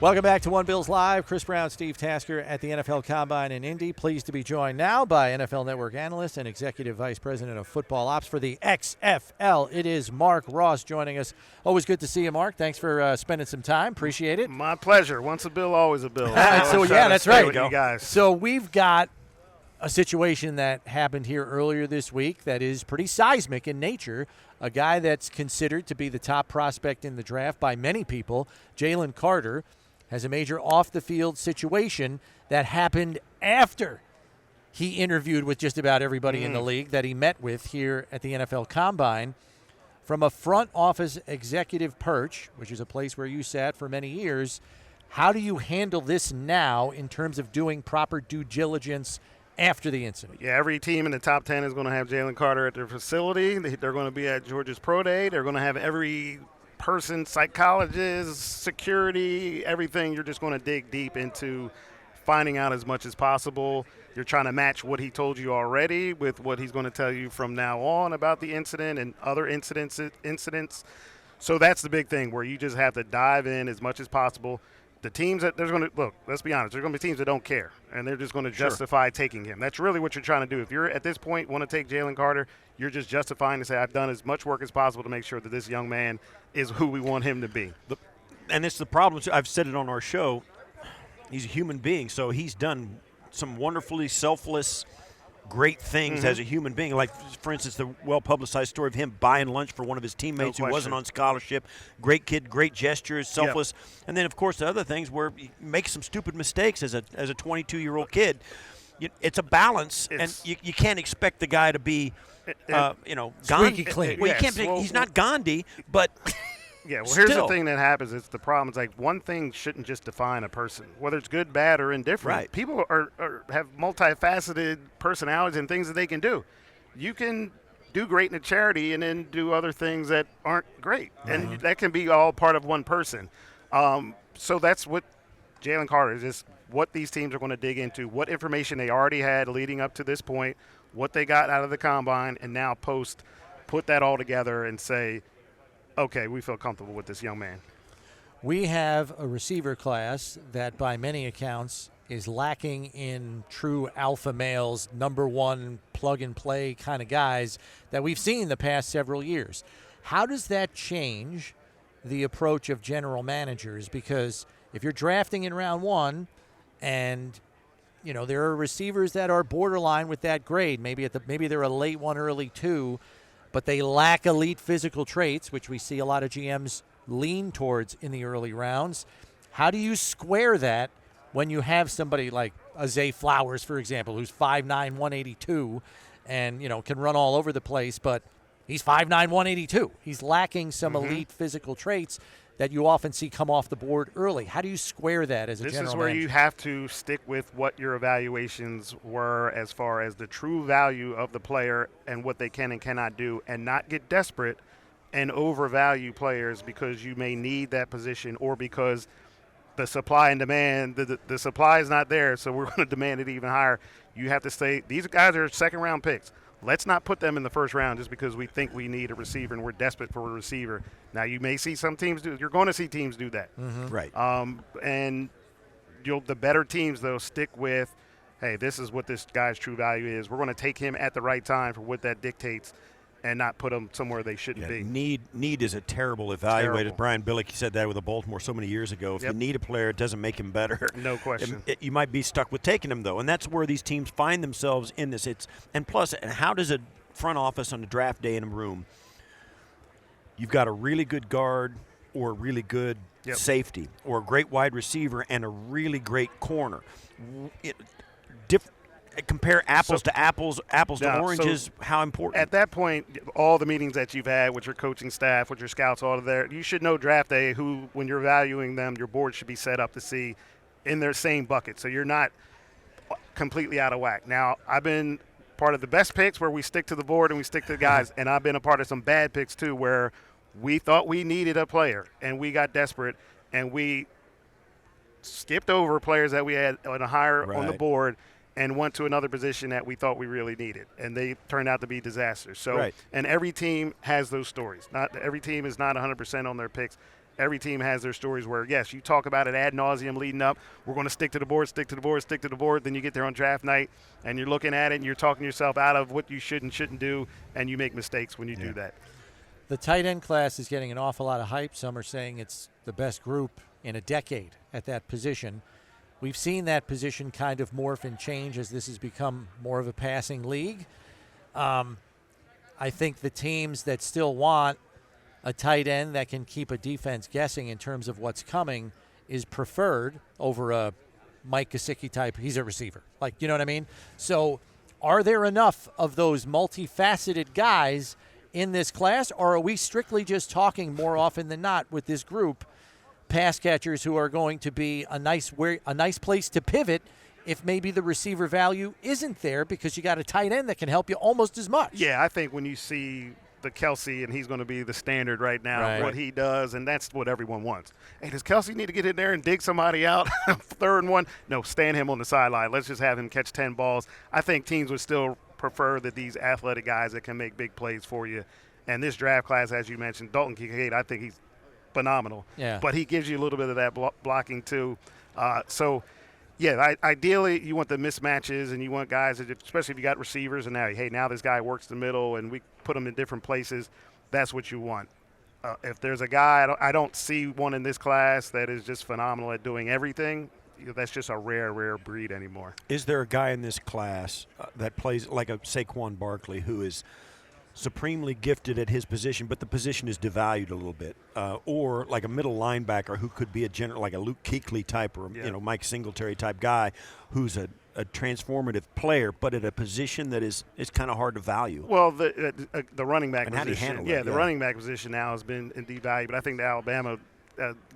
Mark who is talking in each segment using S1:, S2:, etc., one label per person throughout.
S1: Welcome back to One Bills Live. Chris Brown, Steve Tasker at the NFL Combine in Indy. Pleased to be joined now by NFL Network analyst and Executive Vice President of Football Ops for the XFL. It is Marc Ross joining us. Always good to see you, Marc. Thanks for spending some time. Appreciate it.
S2: My pleasure. Once a bill, always a bill.
S1: That's right.
S2: You guys.
S1: So we've got a situation that happened here earlier this week that is pretty seismic in nature. A guy that's considered to be the top prospect in the draft by many people, Jalen Carter, has a major off-the-field situation that happened after he interviewed with just about everybody in the league that he met with here at the NFL Combine. From a front office executive perch, which is a place where you sat for many years, how do you handle this now in terms of doing proper due diligence after the incident?
S2: Yeah, every team in the top 10 is going to have Jalen Carter at their facility. They're going to be at Georgia's Pro Day. They're going to have every person, psychologist, security, everything. You're just going to dig deep into finding out as much as possible. You're trying to match what he told you already with what he's going to tell you from now on about the incident and other incidents. So that's the big thing, where you just have to dive in as much as possible. The teams that there's going to look, let's be honest, there's going to be teams that don't care, and they're just going to justify taking him. That's really what you're trying to do. If you're at this point want to take Jalen Carter, you're just justifying to say, I've done as much work as possible to make sure that this young man is who we want him to be.
S3: And it's the problem. I've said it on our show. He's a human being, so he's done some wonderfully selfless, great things as a human being. Like, for instance, the well-publicized story of him buying lunch for one of his teammates who wasn't on scholarship. Great kid, great gestures, selfless. Yep. And then, of course, the other things where he makes some stupid mistakes as a 22-year-old kid. It's a balance, and you can't expect the guy to be,
S1: squeaky clean.
S3: Well, you can't. He's not Gandhi, but.
S2: Yeah, well, here's the thing that happens. It's the problem. It's like one thing shouldn't just define a person, whether it's good, bad, or indifferent.
S3: Right.
S2: People have multifaceted personalities and things that they can do. You can do great in a charity and then do other things that aren't great, and that can be all part of one person. So that's what Jalen Carter is, just what these teams are going to dig into, what information they already had leading up to this point, what they got out of the combine, and now put that all together and say, okay, we feel comfortable with this young man.
S1: We have a receiver class that by many accounts is lacking in true alpha males, number one plug-and-play kind of guys that we've seen the past several years. How does that change the approach of general managers? Because if you're drafting in round one and there are receivers that are borderline with that grade, maybe they're a late one, early two, but they lack elite physical traits, which we see a lot of GMs lean towards in the early rounds. How do you square that when you have somebody like Zay Flowers, for example, who's 5'9", 182, and can run all over the place, but he's 5'9", 182. He's lacking some elite physical traits that you often see come off the board early. How do you square that as a general manager?
S2: This is where you have to stick with what your evaluations were as far as the true value of the player and what they can and cannot do, and not get desperate and overvalue players because you may need that position or because the supply and demand, the supply is not there, so we're going to demand it even higher. You have to say, these guys are second-round picks. Let's not put them in the first round just because we think we need a receiver and we're desperate for a receiver. Now, you may see some teams do – you're going to see teams do that.
S3: Right.
S2: And the better teams, though, stick with, hey, this is what this guy's true value is. We're going to take him at the right time for what that dictates and not put them somewhere they shouldn't be.
S3: Need is a terrible evaluator. Brian Billick said that with the Baltimore so many years ago. If you need a player, it doesn't make him better.
S2: No question.
S3: You might be stuck with taking him, though, and that's where these teams find themselves in this. And plus, how does a front office on the draft day in a room, you've got a really good guard or a really good safety or a great wide receiver and a really great corner. Compare apples to apples to oranges. How important?
S2: At that point, all the meetings that you've had with your coaching staff, with your scouts, all of there, you should know draft day who, when you're valuing them, your board should be set up to see in their same bucket. So you're not completely out of whack. Now, I've been part of the best picks where we stick to the board and we stick to the guys, and I've been a part of some bad picks too where we thought we needed a player and we got desperate and we skipped over players that we had on a higher on the board and went to another position that we thought we really needed, and they turned out to be disasters. So, and every team has those stories. Not every team is not 100% on their picks. every team has their stories where, yes, you talk about it ad nauseum leading up. We're going to stick to the board, stick to the board, stick to the board. Then you get there on draft night, and you're looking at it, and you're talking yourself out of what you should and shouldn't do, and you make mistakes when you do that.
S1: The tight end class is getting an awful lot of hype. Some are saying it's the best group in a decade at that position. We've seen that position kind of morph and change as this has become more of a passing league. I think the teams that still want a tight end that can keep a defense guessing in terms of what's coming is preferred over a Mike Gesicki type. He's a receiver. Like, you know what I mean? So are there enough of those multifaceted guys in this class, or are we strictly just talking more often than not with this group, pass catchers who are going to be a nice place to pivot if maybe the receiver value isn't there because you got a tight end that can help you almost as much?
S2: Yeah, I think when you see the Kelsey, and he's going to be the standard right now, what he does, and that's what everyone wants. Hey, does Kelsey need to get in there and dig somebody out? 3rd and 1? No, stand him on the sideline. Let's just have him catch 10 balls. I think teams would still prefer that these athletic guys that can make big plays for you. And this draft class, as you mentioned, Dalton Kincaid, I think he's phenomenal.
S1: Yeah.
S2: But he gives you a little bit of that blocking too. Ideally you want the mismatches, and you want guys that, especially if you got receivers, and now this guy works the middle, and we put him in different places. That's what you want. If there's a guy, I don't see one in this class that is just phenomenal at doing everything. That's just a rare breed anymore.
S3: Is there a guy in this class that plays like a Saquon Barkley who is supremely gifted at his position, but the position is devalued a little bit, or like a middle linebacker who could be a general, like a Luke Kuechly type, or Mike Singletary type guy, who's a transformative player, but at a position that is kind of hard to value.
S2: Well, the running back
S3: and
S2: position,
S3: how do you handle that?
S2: the running back position now has been devalued, but I think the Alabama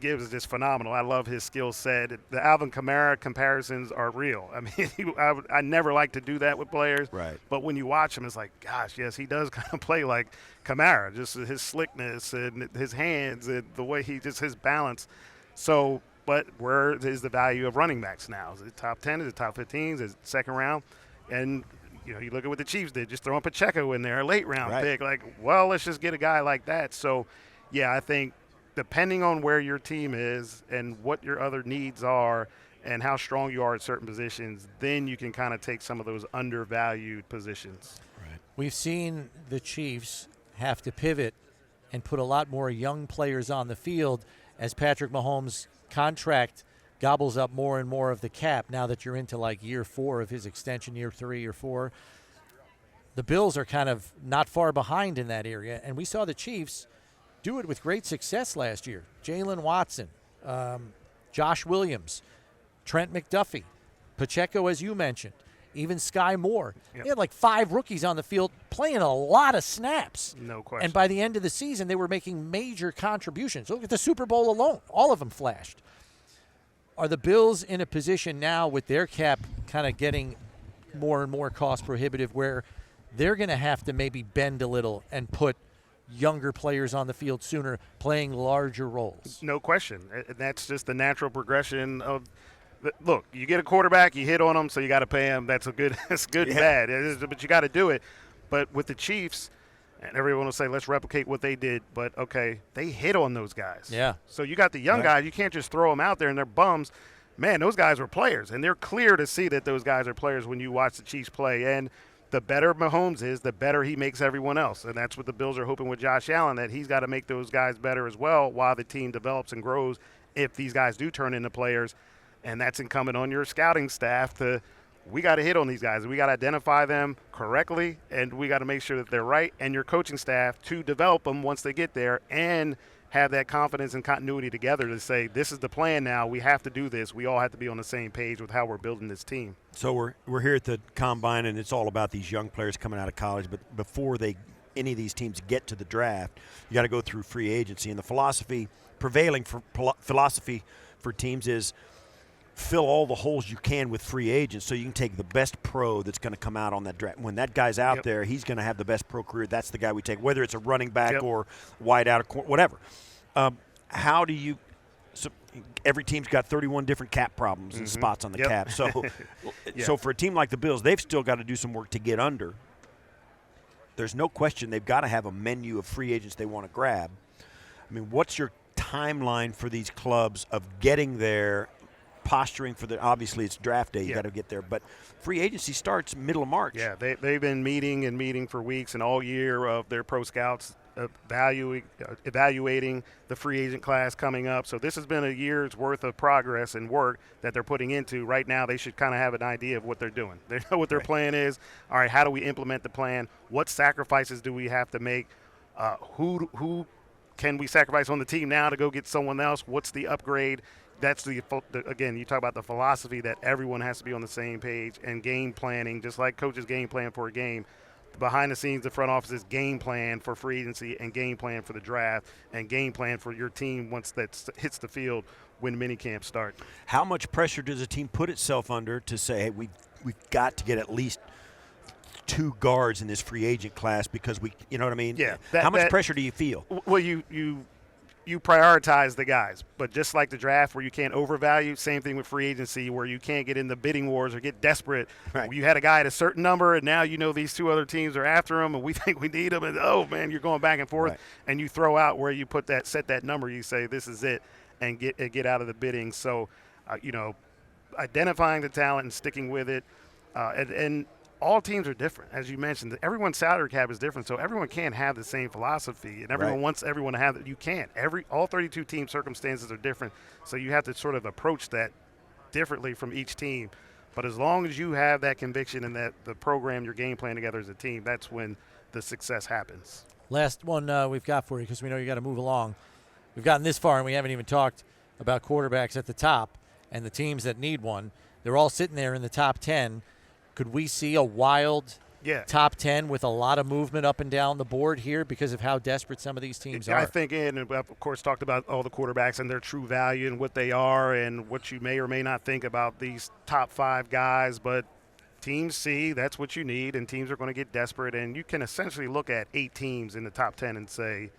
S2: Gibbs is just phenomenal. I love his skill set. The Alvin Kamara comparisons are real. I mean, I never like to do that with players.
S3: Right.
S2: But when you watch him, it's like, gosh, yes, he does kind of play like Kamara, just his slickness and his hands and the way his balance. So, but where is the value of running backs now? Is it top 10? Is it top 15? Is it second round? And, you look at what the Chiefs did, just throwing Pacheco in there, a late round pick. Like, well, let's just get a guy like that. So, yeah, I think depending on where your team is and what your other needs are and how strong you are at certain positions, then you can kind of take some of those undervalued positions.
S1: Right. We've seen the Chiefs have to pivot and put a lot more young players on the field as Patrick Mahomes' contract gobbles up more and more of the cap now that you're into like year 4 of his extension, year 3 or 4. The Bills are kind of not far behind in that area, and we saw the Chiefs do it with great success last year. Jalen Watson, Josh Williams, Trent McDuffie, Pacheco, as you mentioned, even Sky Moore. They had like 5 rookies on the field playing a lot of snaps.
S2: No question.
S1: And by the end of the season, they were making major contributions. Look at the Super Bowl alone. All of them flashed. Are the Bills in a position now with their cap kind of getting more and more cost prohibitive where they're going to have to maybe bend a little and put younger players on the field sooner, playing larger roles?
S2: No question. That's just the natural progression of look, you get a quarterback, you hit on them, so you got to pay him. That's good and bad. But you got to do it. But with the Chiefs, and everyone will say, let's replicate what they did. But, okay, they hit on those guys.
S1: Yeah.
S2: So you got the young guys. You can't just throw them out there and they're bums. Man, those guys were players. And they're clear to see that those guys are players when you watch the Chiefs play. And the better Mahomes is, the better he makes everyone else. And that's what the Bills are hoping with Josh Allen, that he's got to make those guys better as well while the team develops and grows if these guys do turn into players. And that's incumbent on your scouting staff we got to hit on these guys. We got to identify them correctly, and we got to make sure that they're right, and your coaching staff to develop them once they get there and have that confidence and continuity together to say, this is the plan now. We have to do this. We all have to be on the same page with how we're building this team.
S3: So we're here at the Combine, and it's all about these young players coming out of college. But before any of these teams get to the draft, you got to go through free agency. And the prevailing philosophy for teams is fill all the holes you can with free agents so you can take the best pro that's going to come out on that draft. When that guy's out there, he's going to have the best pro career. That's the guy we take, whether it's a running back or wide out, whatever. How do you so every team's got 31 different cap problems and spots on the cap. So for a team like the Bills, they've still got to do some work to get under. There's no question they've got to have a menu of free agents they want to grab. I mean, what's your timeline for these clubs of getting there, posturing for the? Obviously, it's draft day. You got to get there, but free agency starts middle of March.
S2: Yeah, they've been meeting for weeks and all year of their pro scouts evaluating the free agent class coming up. So this has been a year's worth of progress and work that they're putting into. Right now, they should kind of have an idea of what they're doing. They know what their plan is. All right, how do we implement the plan? What sacrifices do we have to make? Who can we sacrifice on the team now to go get someone else? What's the upgrade? That's again, you talk about the philosophy that everyone has to be on the same page, and game planning, just like coaches game plan for a game. Behind the scenes, the front office is game plan for free agency and game plan for the draft and game plan for your team once that hits the field when minicamp start.
S3: How much pressure does a team put itself under to say, hey, we've got to get at least 2 guards in this free agent class because you know what I mean?
S2: Yeah.
S3: How much pressure do you feel?
S2: Well, you prioritize the guys, but just like the draft where you can't overvalue, same thing with free agency where you can't get in the bidding wars or get desperate.
S3: Right.
S2: You had a guy at a certain number, and now you know these 2 other teams are after him, and we think we need him, and oh man, you're going back and forth, and you throw out where you put that, set that number, you say this is it, and get out of the bidding. So, identifying the talent and sticking with it, and all teams are different, as you mentioned. Everyone's salary cap is different, so everyone can't have the same philosophy, and everyone wants everyone to have it. You can't. All 32 team circumstances are different, so you have to sort of approach that differently from each team. But as long as you have that conviction and that the program, your game plan together as a team, that's when the success happens.
S1: Last one we've got for you because we know you got to move along. We've gotten this far, and we haven't even talked about quarterbacks at the top and the teams that need one. They're all sitting there in the top 10. Could we see a wild top 10 with a lot of movement up and down the board here because of how desperate some of these teams are?
S2: I think, and of course, talked about all the quarterbacks and their true value and what they are and what you may or may not think about these top 5 guys, but teams see that's what you need, and teams are going to get desperate, and you can essentially look at 8 teams in the top 10 and say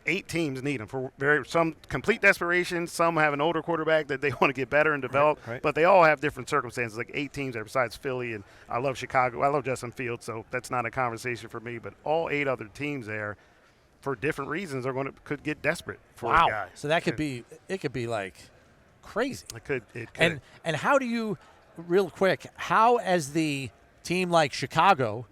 S2: 8 teams need them for some complete desperation. Some have an older quarterback that they want to get better and develop, but they all have different circumstances. Like 8 teams there besides Philly, and I love Chicago. I love Justin Fields, so that's not a conversation for me. But all 8 other teams there, for different reasons, could get desperate for a guy.
S1: So that could be like crazy.
S2: It could.
S1: And how do you, real quick, how as the team like Chicago?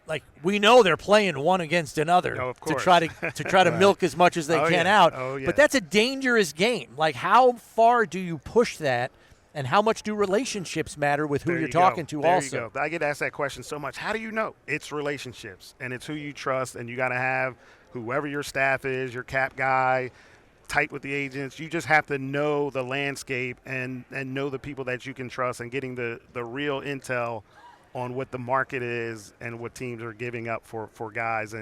S1: Like, we know they're playing one against another to try to milk as much as they can out. But that's a dangerous game. Like, how far do you push that, and how much do relationships matter with who you're talking to also?
S2: You go. I get asked that question so much. How do you know? It's relationships, and it's who you trust, and you got to have whoever your staff is, your cap guy, tight with the agents. You just have to know the landscape and know the people that you can trust, and getting the real intel on what the market is and what teams are giving up for guys.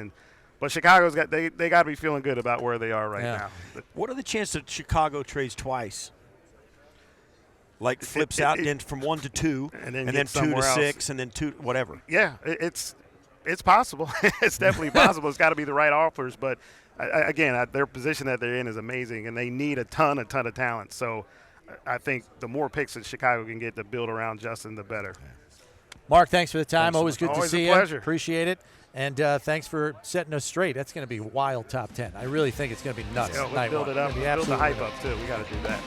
S2: But Chicago's got they got to be feeling good about where they are right now. But
S3: what are the chances that Chicago trades twice? Like flips out from 1 to 2, and then 2 to 6, and then 2 whatever.
S2: Yeah, it's possible. It's definitely possible. It's got to be the right offers. But again, their position that they're in is amazing, and they need a ton of talent. So I think the more picks that Chicago can get to build around Justin, the better.
S1: Marc, thanks for the time. Always good to see you.
S2: Pleasure.
S1: Appreciate it. And thanks for setting us straight. That's going to be a wild top 10. I really think it's going to be nuts.
S2: Yeah, let's build it up. Build the hype up, too. We got to do that.